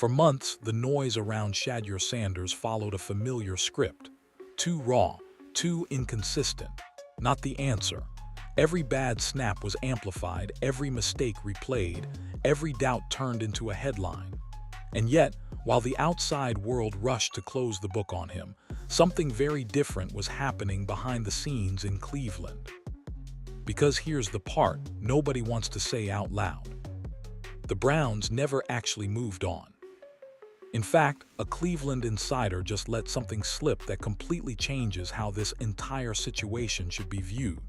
For months, the noise around Shedeur Sanders followed a familiar script. Too raw, too inconsistent. Not the answer. Every bad snap was amplified, every mistake replayed, every doubt turned into a headline. And yet, while the outside world rushed to close the book on him, something very different was happening behind the scenes in Cleveland. Because here's the part nobody wants to say out loud. The Browns never actually moved on. In fact, a Cleveland insider just let something slip that completely changes how this entire situation should be viewed.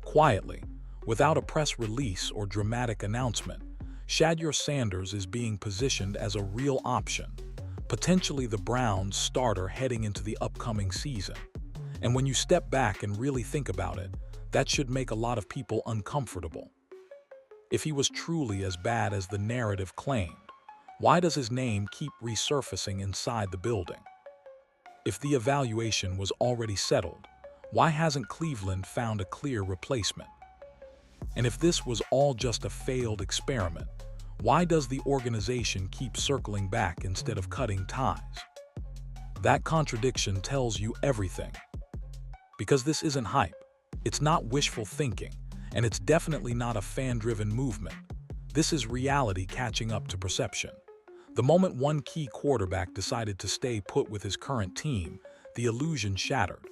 Quietly, without a press release or dramatic announcement, Shedeur Sanders is being positioned as a real option, potentially the Browns' starter heading into the upcoming season. And when you step back and really think about it, that should make a lot of people uncomfortable. If he was truly as bad as the narrative claimed, why does his name keep resurfacing inside the building? If the evaluation was already settled, why hasn't Cleveland found a clear replacement? And if this was all just a failed experiment, why does the organization keep circling back instead of cutting ties? That contradiction tells you everything. Because this isn't hype, it's not wishful thinking, and it's definitely not a fan-driven movement. This is reality catching up to perception. The moment one key quarterback decided to stay put with his current team, the illusion shattered.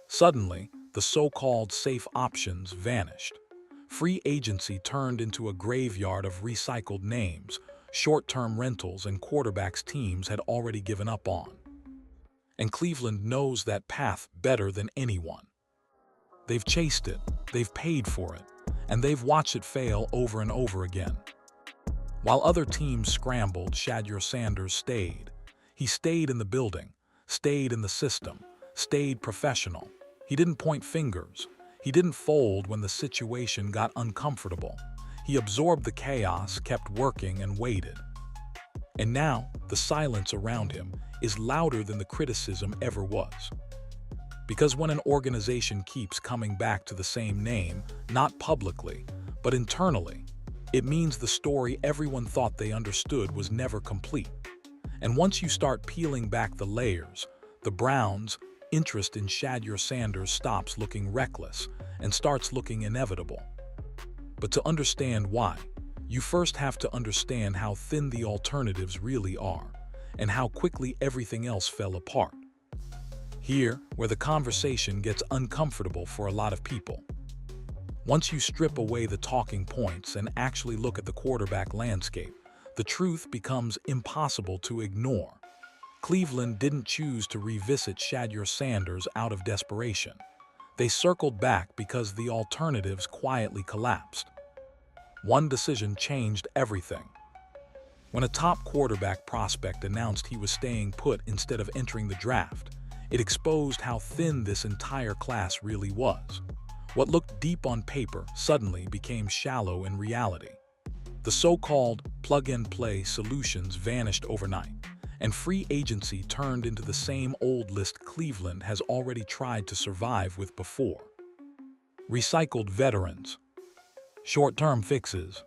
Suddenly, the so-called safe options vanished. Free agency turned into a graveyard of recycled names, short-term rentals and quarterbacks teams had already given up on. And Cleveland knows that path better than anyone. They've chased it, they've paid for it, and they've watched it fail over and over again. While other teams scrambled, Shedeur Sanders stayed. He stayed in the building, stayed in the system, stayed professional. He didn't point fingers. He didn't fold when the situation got uncomfortable. He absorbed the chaos, kept working, and waited. And now, the silence around him is louder than the criticism ever was. Because when an organization keeps coming back to the same name, not publicly, but internally, it means the story everyone thought they understood was never complete. And once you start peeling back the layers, the Browns' interest in Shedeur Sanders stops looking reckless and starts looking inevitable. But to understand why, you first have to understand how thin the alternatives really are and how quickly everything else fell apart. Here, where the conversation gets uncomfortable for a lot of people. Once you strip away the talking points and actually look at the quarterback landscape, the truth becomes impossible to ignore. Cleveland didn't choose to revisit Shedeur Sanders out of desperation. They circled back because the alternatives quietly collapsed. One decision changed everything. When a top quarterback prospect announced he was staying put instead of entering the draft, it exposed how thin this entire class really was. What looked deep on paper suddenly became shallow in reality. The so-called plug-and-play solutions vanished overnight, and free agency turned into the same old list Cleveland has already tried to survive with before. Recycled veterans, short-term fixes,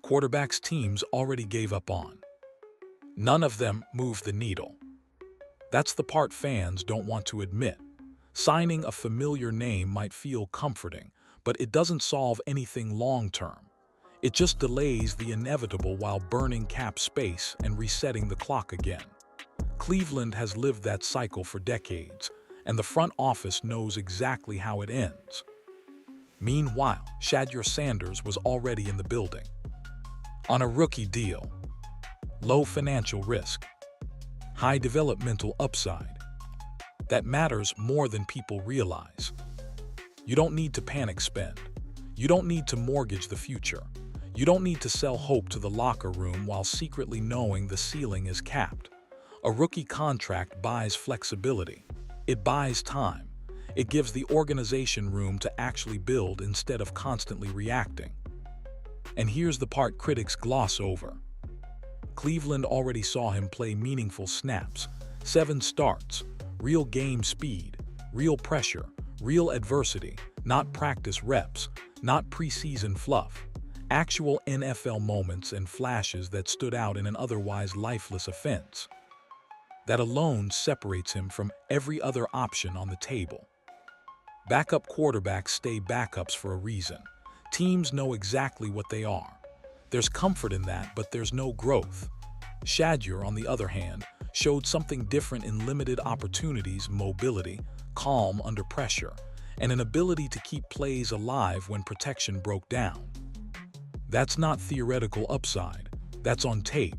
quarterbacks teams already gave up on. None of them moved the needle. That's the part fans don't want to admit. Signing a familiar name might feel comforting, but it doesn't solve anything long-term. It just delays the inevitable while burning cap space and resetting the clock again. Cleveland has lived that cycle for decades, and the front office knows exactly how it ends. Meanwhile, Shedeur Sanders was already in the building. On a rookie deal, low financial risk, high developmental upside. That matters more than people realize. You don't need to panic spend. You don't need to mortgage the future. You don't need to sell hope to the locker room while secretly knowing the ceiling is capped. A rookie contract buys flexibility. It buys time. It gives the organization room to actually build instead of constantly reacting. And here's the part critics gloss over. Cleveland already saw him play meaningful snaps, 7 starts, real game speed, real pressure, real adversity, not practice reps, not preseason fluff. Actual NFL moments and flashes that stood out in an otherwise lifeless offense. That alone separates him from every other option on the table. Backup quarterbacks stay backups for a reason. Teams know exactly what they are. There's comfort in that, but there's no growth. Shedeur, on the other hand, showed something different in limited opportunities: mobility, calm under pressure, and an ability to keep plays alive when protection broke down. That's not theoretical upside, that's on tape.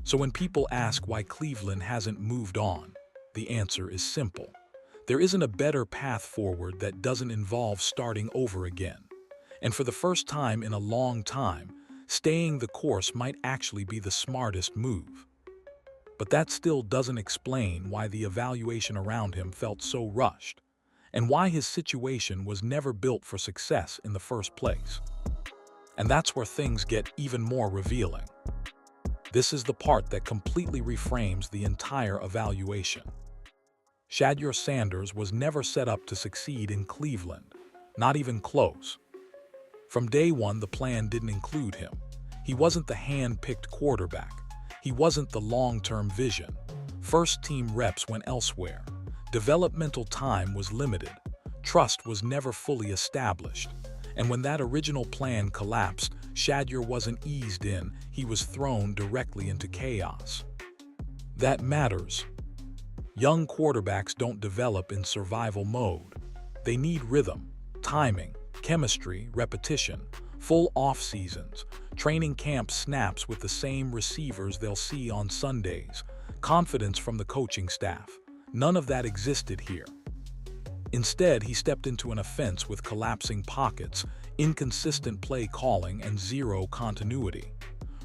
So when people ask why Cleveland hasn't moved on, the answer is simple. There isn't a better path forward that doesn't involve starting over again. And for the first time in a long time, staying the course might actually be the smartest move. But that still doesn't explain why the evaluation around him felt so rushed, and why his situation was never built for success in the first place. And that's where things get even more revealing. This is the part that completely reframes the entire evaluation. Shedeur Sanders was never set up to succeed in Cleveland, not even close. From day one, the plan didn't include him. He wasn't the hand-picked quarterback. He wasn't the long-term vision. First-team reps went elsewhere. Developmental time was limited. Trust was never fully established. And when that original plan collapsed, Shedeur wasn't eased in, he was thrown directly into chaos. That matters. Young quarterbacks don't develop in survival mode. They need rhythm, timing, chemistry, repetition, full off-seasons, training camp snaps with the same receivers they'll see on Sundays, confidence from the coaching staff. None of that existed here. Instead, he stepped into an offense with collapsing pockets, inconsistent play calling, and zero continuity.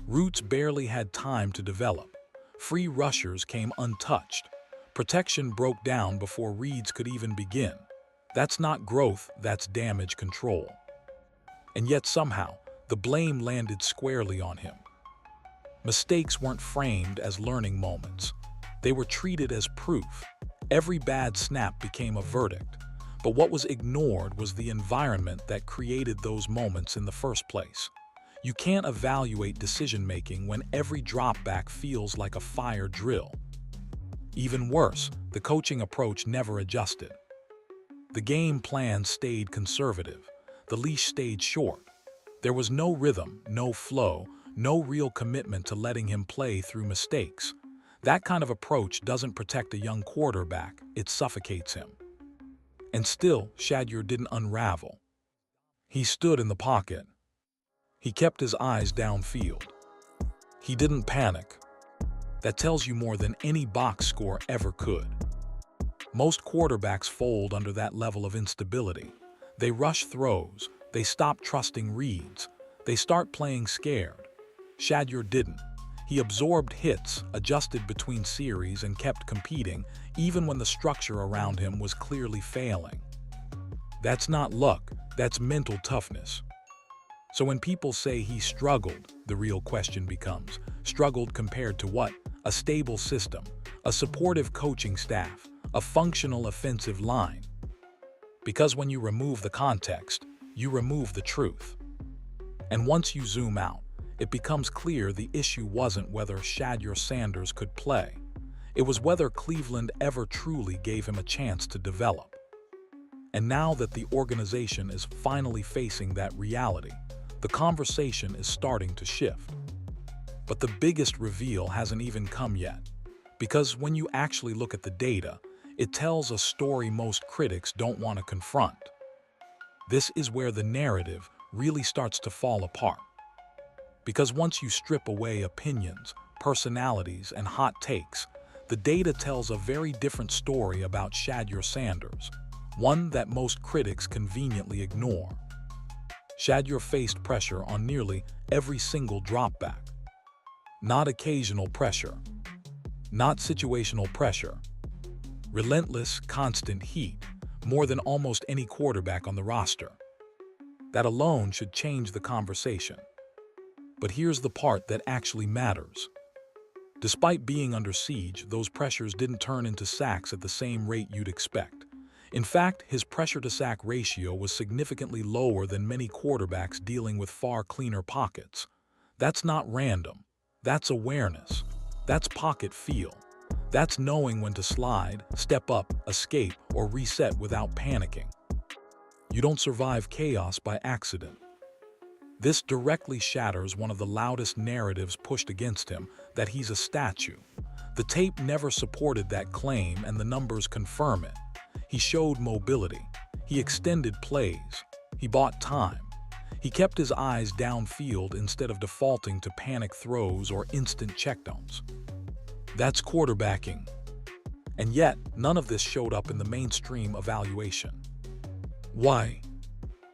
Routes barely had time to develop. Free rushers came untouched. Protection broke down before reads could even begin. That's not growth, that's damage control. And yet somehow, the blame landed squarely on him. Mistakes weren't framed as learning moments. They were treated as proof. Every bad snap became a verdict. But what was ignored was the environment that created those moments in the first place. You can't evaluate decision-making when every dropback feels like a fire drill. Even worse, the coaching approach never adjusted. The game plan stayed conservative. The leash stayed short. There was no rhythm, no flow, no real commitment to letting him play through mistakes. That kind of approach doesn't protect a young quarterback, it suffocates him. And still, Shedeur didn't unravel. He stood in the pocket. He kept his eyes downfield. He didn't panic. That tells you more than any box score ever could. Most quarterbacks fold under that level of instability. They rush throws, they stop trusting reads, they start playing scared. Shedeur didn't. He absorbed hits, adjusted between series, and kept competing, even when the structure around him was clearly failing. That's not luck, that's mental toughness. So when people say he struggled, the real question becomes, struggled compared to what? A stable system, a supportive coaching staff, a functional offensive line. Because when you remove the context, you remove the truth. And once you zoom out, it becomes clear the issue wasn't whether Shedeur Sanders could play. It was whether Cleveland ever truly gave him a chance to develop. And now that the organization is finally facing that reality, the conversation is starting to shift. But the biggest reveal hasn't even come yet. Because when you actually look at the data, it tells a story most critics don't want to confront. This is where the narrative really starts to fall apart. Because once you strip away opinions, personalities, and hot takes, the data tells a very different story about Shedeur Sanders, one that most critics conveniently ignore. Shedeur faced pressure on nearly every single dropback. Not occasional pressure. Not situational pressure. Relentless, constant heat, more than almost any quarterback on the roster. That alone should change the conversation. But here's the part that actually matters. Despite being under siege, those pressures didn't turn into sacks at the same rate you'd expect. In fact, his pressure-to-sack ratio was significantly lower than many quarterbacks dealing with far cleaner pockets. That's not random. That's awareness. That's pocket feel. That's knowing when to slide, step up, escape, or reset without panicking. You don't survive chaos by accident. This directly shatters one of the loudest narratives pushed against him, that he's a statue. The tape never supported that claim, and the numbers confirm it. He showed mobility. He extended plays. He bought time. He kept his eyes downfield instead of defaulting to panic throws or instant checkdowns. That's quarterbacking. And yet, none of this showed up in the mainstream evaluation. Why?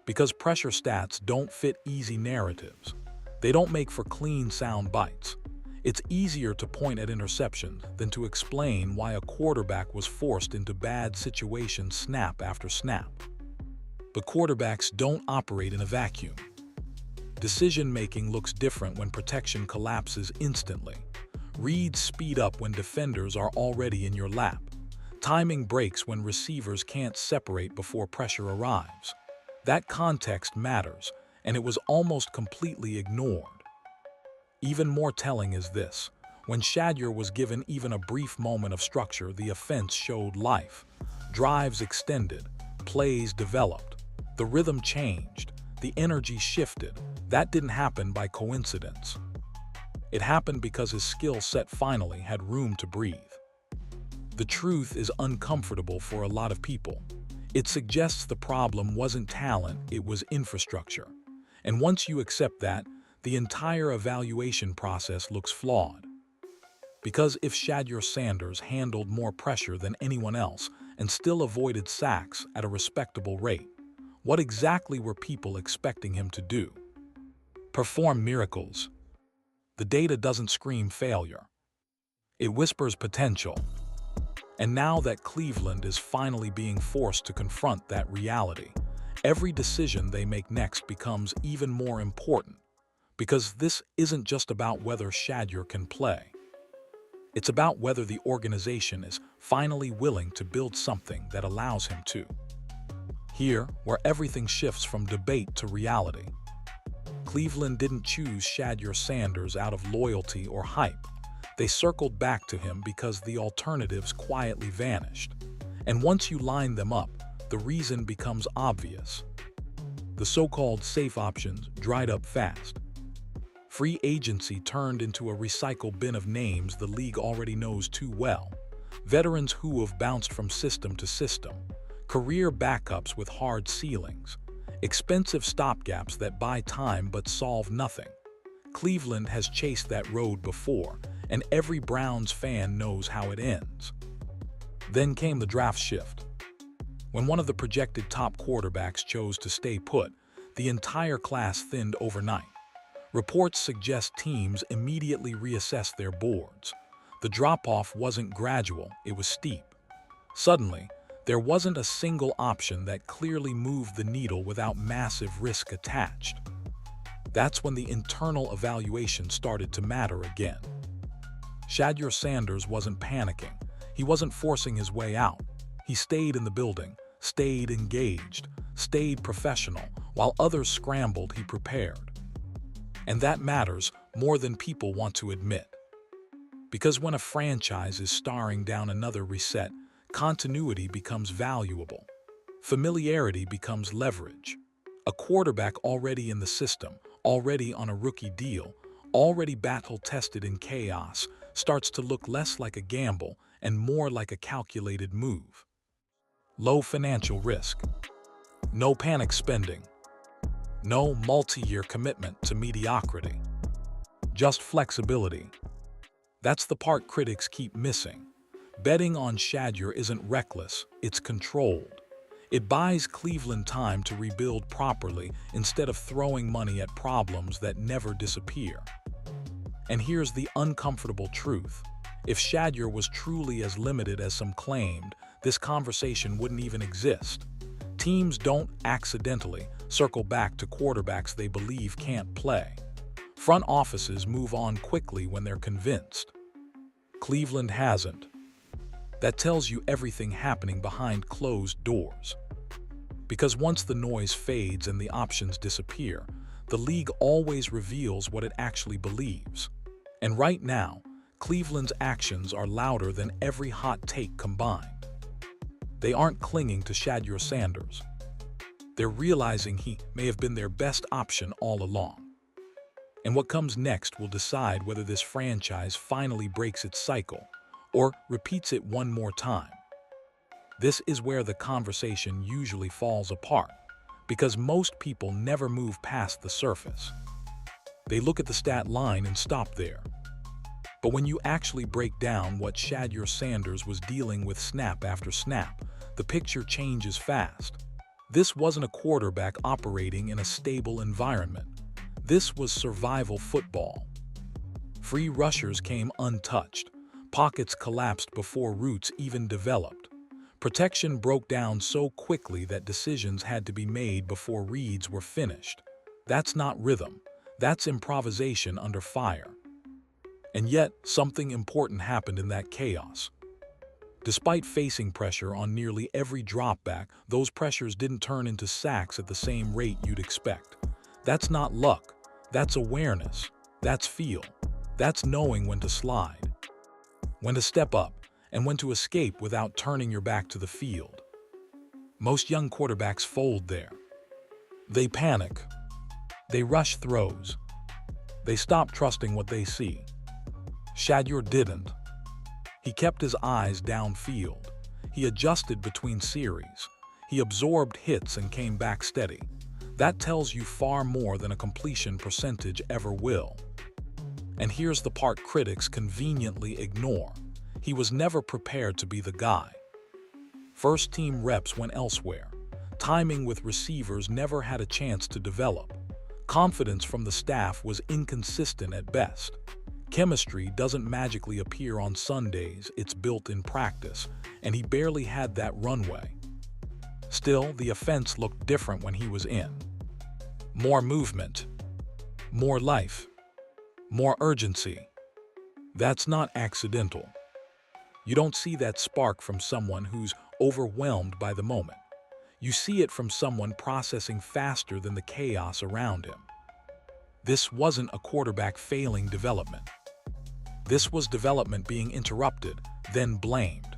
Because pressure stats don't fit easy narratives. They don't make for clean sound bites. It's easier to point at interceptions than to explain why a quarterback was forced into bad situations snap after snap. But quarterbacks don't operate in a vacuum. Decision-making looks different when protection collapses instantly. Reads speed up when defenders are already in your lap. Timing breaks when receivers can't separate before pressure arrives. That context matters, and it was almost completely ignored. Even more telling is this. When Shedeur was given even a brief moment of structure, the offense showed life. Drives extended, plays developed, the rhythm changed, the energy shifted. That didn't happen by coincidence. It happened because his skill set finally had room to breathe. The truth is uncomfortable for a lot of people. It suggests the problem wasn't talent, it was infrastructure. And once you accept that, the entire evaluation process looks flawed. Because if Shedeur Sanders handled more pressure than anyone else and still avoided sacks at a respectable rate, what exactly were people expecting him to do? Perform miracles. The data doesn't scream failure. It whispers potential. And now that Cleveland is finally being forced to confront that reality, every decision they make next becomes even more important. Because this isn't just about whether Shedeur can play. It's about whether the organization is finally willing to build something that allows him to. Here, where everything shifts from debate to reality. Cleveland didn't choose Shedeur Sanders out of loyalty or hype. They circled back to him because the alternatives quietly vanished. And once you line them up, the reason becomes obvious. The so-called safe options dried up fast. Free agency turned into a recycle bin of names the league already knows too well. Veterans who have bounced from system to system. Career backups with hard ceilings. Expensive stopgaps that buy time but solve nothing. Cleveland has chased that road before, and every Browns fan knows how it ends. Then came the draft shift. When one of the projected top quarterbacks chose to stay put, the entire class thinned overnight. Reports suggest teams immediately reassessed their boards. The drop-off wasn't gradual, it was steep. Suddenly, there wasn't a single option that clearly moved the needle without massive risk attached. That's when the internal evaluation started to matter again. Shedeur Sanders wasn't panicking. He wasn't forcing his way out. He stayed in the building, stayed engaged, stayed professional. While others scrambled, he prepared. And that matters more than people want to admit. Because when a franchise is staring down another reset, continuity becomes valuable. Familiarity becomes leverage. A quarterback already in the system, already on a rookie deal, already battle-tested in chaos, starts to look less like a gamble and more like a calculated move. Low financial risk. No panic spending. No multi-year commitment to mediocrity. Just flexibility. That's the part critics keep missing. Betting on Shedeur isn't reckless, it's controlled. It buys Cleveland time to rebuild properly instead of throwing money at problems that never disappear. And here's the uncomfortable truth. If Shedeur was truly as limited as some claimed, this conversation wouldn't even exist. Teams don't accidentally circle back to quarterbacks they believe can't play. Front offices move on quickly when they're convinced. Cleveland hasn't. That tells you everything happening behind closed doors. Because once the noise fades and the options disappear, the league always reveals what it actually believes. And right now, Cleveland's actions are louder than every hot take combined. They aren't clinging to Shedeur Sanders. They're realizing he may have been their best option all along. And what comes next will decide whether this franchise finally breaks its cycle or repeats it one more time. This is where the conversation usually falls apart, because most people never move past the surface. They look at the stat line and stop there. But when you actually break down what Shedeur Sanders was dealing with snap after snap, the picture changes fast. This wasn't a quarterback operating in a stable environment. This was survival football. Free rushers came untouched. Pockets collapsed before routes even developed. Protection broke down so quickly that decisions had to be made before reads were finished. That's not rhythm. That's improvisation under fire. And yet, something important happened in that chaos. Despite facing pressure on nearly every dropback, those pressures didn't turn into sacks at the same rate you'd expect. That's not luck. That's awareness. That's feel. That's knowing when to slide, when to step up, and when to escape without turning your back to the field. Most young quarterbacks fold there. They panic. They rush throws. They stop trusting what they see. Shedeur didn't. He kept his eyes downfield. He adjusted between series. He absorbed hits and came back steady. That tells you far more than a completion percentage ever will. And here's the part critics conveniently ignore. He was never prepared to be the guy. First-team reps went elsewhere. Timing with receivers never had a chance to develop. Confidence from the staff was inconsistent at best. Chemistry doesn't magically appear on Sundays, it's built in practice, and he barely had that runway. Still, the offense looked different when he was in. More movement, more life, more urgency. That's not accidental. You don't see that spark from someone who's overwhelmed by the moment. You see it from someone processing faster than the chaos around him. This wasn't a quarterback failing development. This was development being interrupted, then blamed.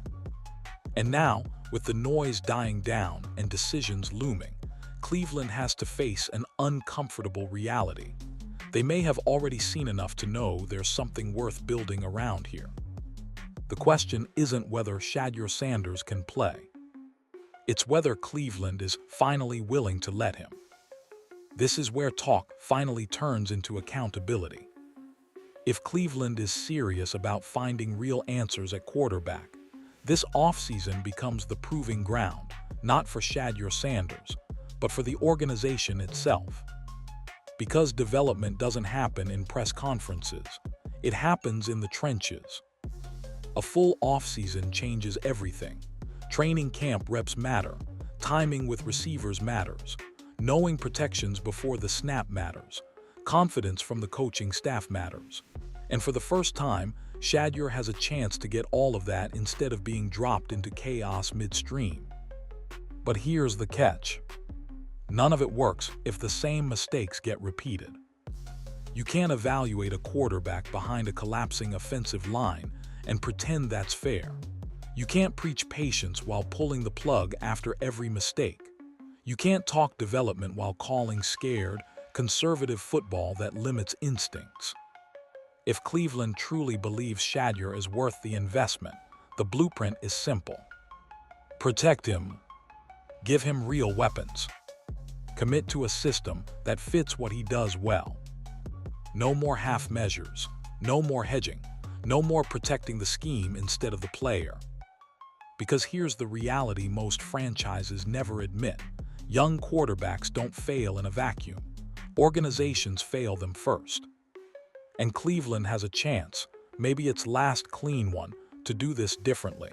And now, with the noise dying down and decisions looming, Cleveland has to face an uncomfortable reality. They may have already seen enough to know there's something worth building around here. The question isn't whether Shedeur Sanders can play. It's whether Cleveland is finally willing to let him. This is where talk finally turns into accountability. If Cleveland is serious about finding real answers at quarterback, this offseason becomes the proving ground, not for Shedeur Sanders, but for the organization itself. Because development doesn't happen in press conferences, it happens in the trenches. A full offseason changes everything. Training camp reps matter. Timing with receivers matters. Knowing protections before the snap matters. Confidence from the coaching staff matters. And for the first time, Shedeur has a chance to get all of that instead of being dropped into chaos midstream. But here's the catch. None of it works if the same mistakes get repeated. You can't evaluate a quarterback behind a collapsing offensive line and pretend that's fair. You can't preach patience while pulling the plug after every mistake. You can't talk development while calling scared, conservative football that limits instincts. If Cleveland truly believes Shedeur is worth the investment, the blueprint is simple. Protect him. Give him real weapons. Commit to a system that fits what he does well. No more half measures. No more hedging. No more protecting the scheme instead of the player. Because here's the reality most franchises never admit. Young quarterbacks don't fail in a vacuum. Organizations fail them first. And Cleveland has a chance, maybe its last clean one, to do this differently.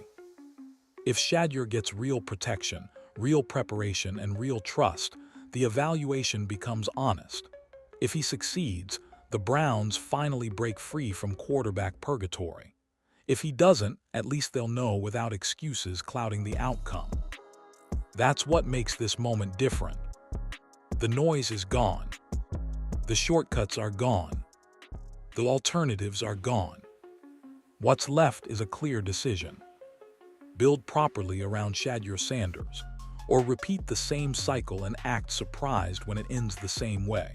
If Shedeur gets real protection, real preparation, and real trust, the evaluation becomes honest. If he succeeds, the Browns finally break free from quarterback purgatory. If he doesn't, at least they'll know without excuses clouding the outcome. That's what makes this moment different. The noise is gone. The shortcuts are gone. The alternatives are gone. What's left is a clear decision. Build properly around Shedeur Sanders, or repeat the same cycle and act surprised when it ends the same way.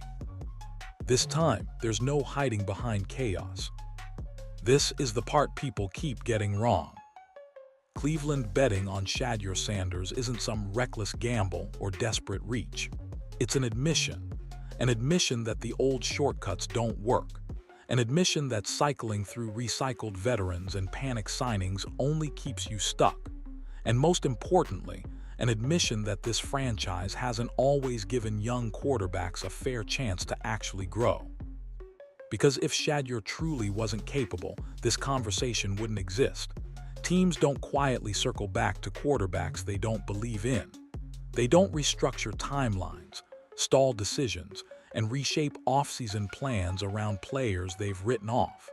This time, there's no hiding behind chaos. This is the part people keep getting wrong. Cleveland betting on Shedeur Sanders isn't some reckless gamble or desperate reach. It's an admission that the old shortcuts don't work, an admission that cycling through recycled veterans and panic signings only keeps you stuck, and most importantly, an admission that this franchise hasn't always given young quarterbacks a fair chance to actually grow. Because if Shedeur truly wasn't capable, this conversation wouldn't exist. Teams don't quietly circle back to quarterbacks they don't believe in. They don't restructure timelines, stall decisions, and reshape off-season plans around players they've written off.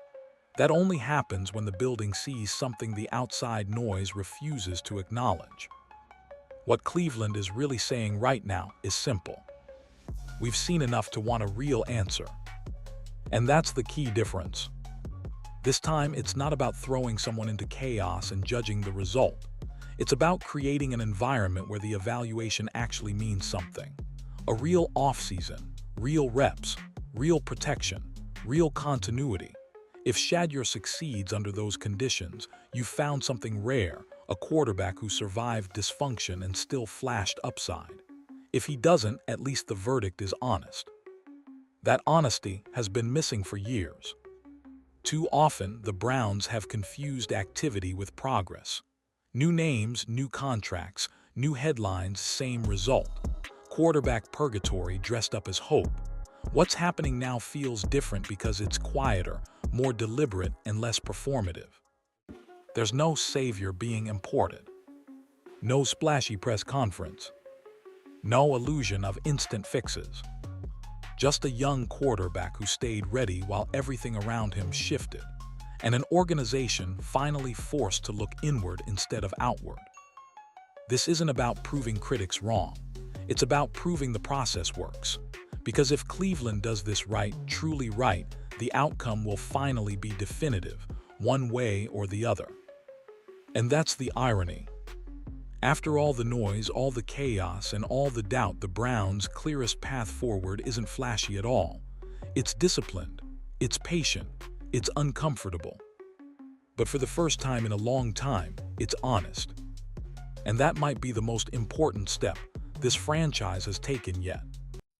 That only happens when the building sees something the outside noise refuses to acknowledge. What Cleveland is really saying right now is simple. We've seen enough to want a real answer. And that's the key difference. This time, it's not about throwing someone into chaos and judging the result. It's about creating an environment where the evaluation actually means something. A real off-season, real reps, real protection, real continuity. If Shedeur succeeds under those conditions, you've found something rare, a quarterback who survived dysfunction and still flashed upside. If he doesn't, at least the verdict is honest. That honesty has been missing for years. Too often, the Browns have confused activity with progress. New names, new contracts, new headlines, same result. Quarterback purgatory dressed up as hope. What's happening now feels different because it's quieter, more deliberate, and less performative. There's no savior being imported. No splashy press conference. No illusion of instant fixes. Just a young quarterback who stayed ready while everything around him shifted, and an organization finally forced to look inward instead of outward. This isn't about proving critics wrong. It's about proving the process works. Because if Cleveland does this right, truly right, the outcome will finally be definitive, one way or the other. And that's the irony. After all the noise, all the chaos, and all the doubt, the Browns' clearest path forward isn't flashy at all. It's disciplined, it's patient, it's uncomfortable. But for the first time in a long time, it's honest. And that might be the most important step this franchise has taken yet.